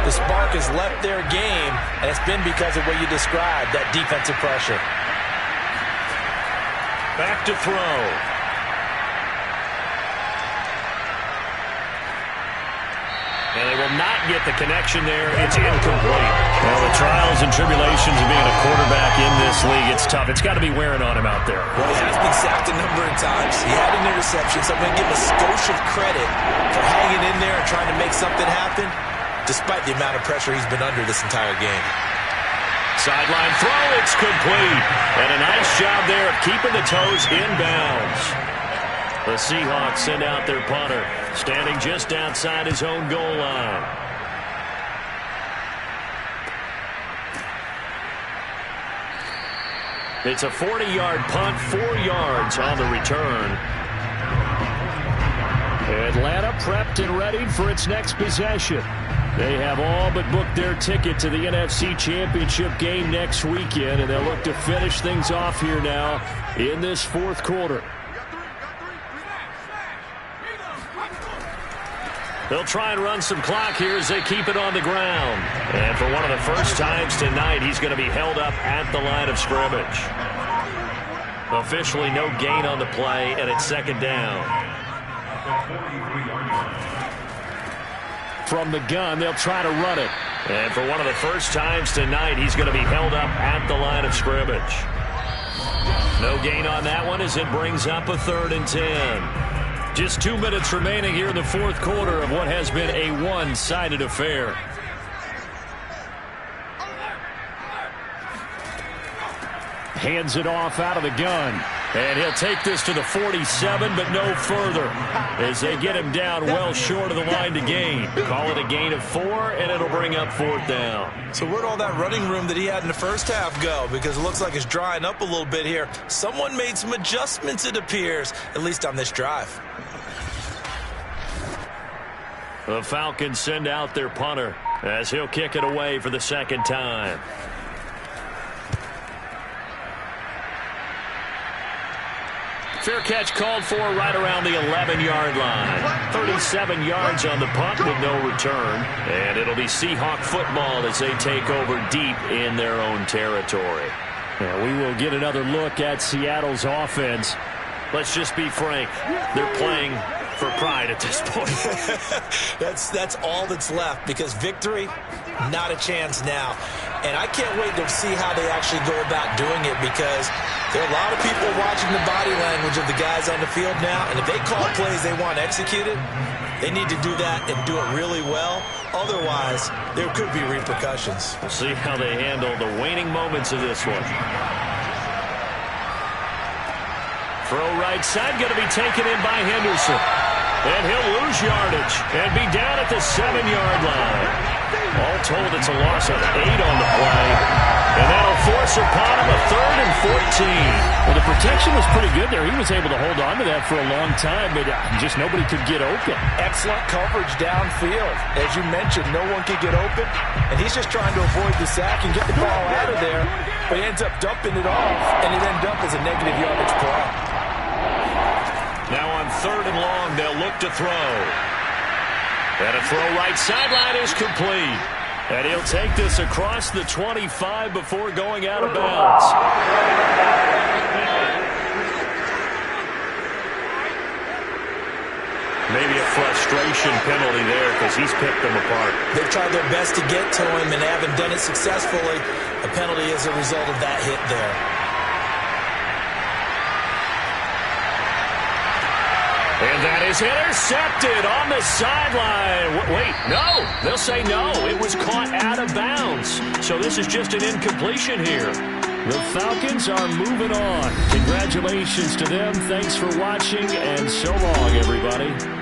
the spark has left their game, and it's been because of what you described, that defensive pressure. Back to throw. And they will not get the connection there. It's incomplete. Well, the trials and tribulations of being a quarterback in this league, it's tough. It's got to be wearing on him out there. Well, he has been sacked a number of times. He had an interception, so I'm going to give him a skosh of credit for hanging in there and trying to make something happen, despite the amount of pressure he's been under this entire game. Sideline throw, it's complete. And a nice job there of keeping the toes in bounds. The Seahawks send out their punter, standing just outside his own goal line. It's a 40-yard punt, 4 yards on the return. Atlanta prepped and ready for its next possession. They have all but booked their ticket to the NFC Championship game next weekend, and they'll look to finish things off here now in this fourth quarter. They'll try and run some clock here as they keep it on the ground. And for one of the first times tonight, he's going to be held up at the line of scrimmage. Officially no gain on the play, and it's 2nd down. From the gun, they'll try to run it. And for one of the first times tonight, he's going to be held up at the line of scrimmage. No gain on that one as it brings up a 3rd and 10. Just 2 minutes remaining here in the fourth quarter of what has been a one-sided affair. Hands it off out of the gun. And he'll take this to the 47, but no further, as they get him down well short of the line to gain. Call it a gain of 4, and it'll bring up 4th down. So where'd all that running room that he had in the first half go? Because it looks like it's drying up a little bit here. Someone made some adjustments, it appears, at least on this drive. The Falcons send out their punter as he'll kick it away for the 2nd time. Fair catch called for right around the 11-yard line. 37 yards on the punt with no return. And it'll be Seahawk football as they take over deep in their own territory. Yeah, we will get another look at Seattle's offense. Let's just be frank. They're playing for pride at this point. That's all that's left, because victory, not a chance now. And I can't wait to see how they actually go about doing it, because there are a lot of people watching the body language of the guys on the field now, and if they call plays they want executed, they need to do that and do it really well. Otherwise, there could be repercussions. We'll see how they handle the waning moments of this one. Throw right side, going to be taken in by Henderson. And he'll lose yardage and be down at the 7-yard line. All told, it's a loss of 8 on the play. And that'll force upon him a 3rd and 14. Well, the protection was pretty good there. He was able to hold on to that for a long time, but just nobody could get open. Excellent coverage downfield. As you mentioned, no one could get open, and he's just trying to avoid the sack and get the ball out of there, but he ends up dumping it off, and it ends up as a negative yardage play. Now on 3rd and long, they'll look to throw. And a throw right sideline is complete. And he'll take this across the 25 before going out of bounds. Maybe a frustration penalty there because he's picked them apart. They've tried their best to get to him and haven't done it successfully. A penalty as a result of that hit there. And that is intercepted on the sideline. Wait, no. They'll say no. It was caught out of bounds. So this is just an incompletion here. The Falcons are moving on. Congratulations to them. Thanks for watching, and so long, everybody.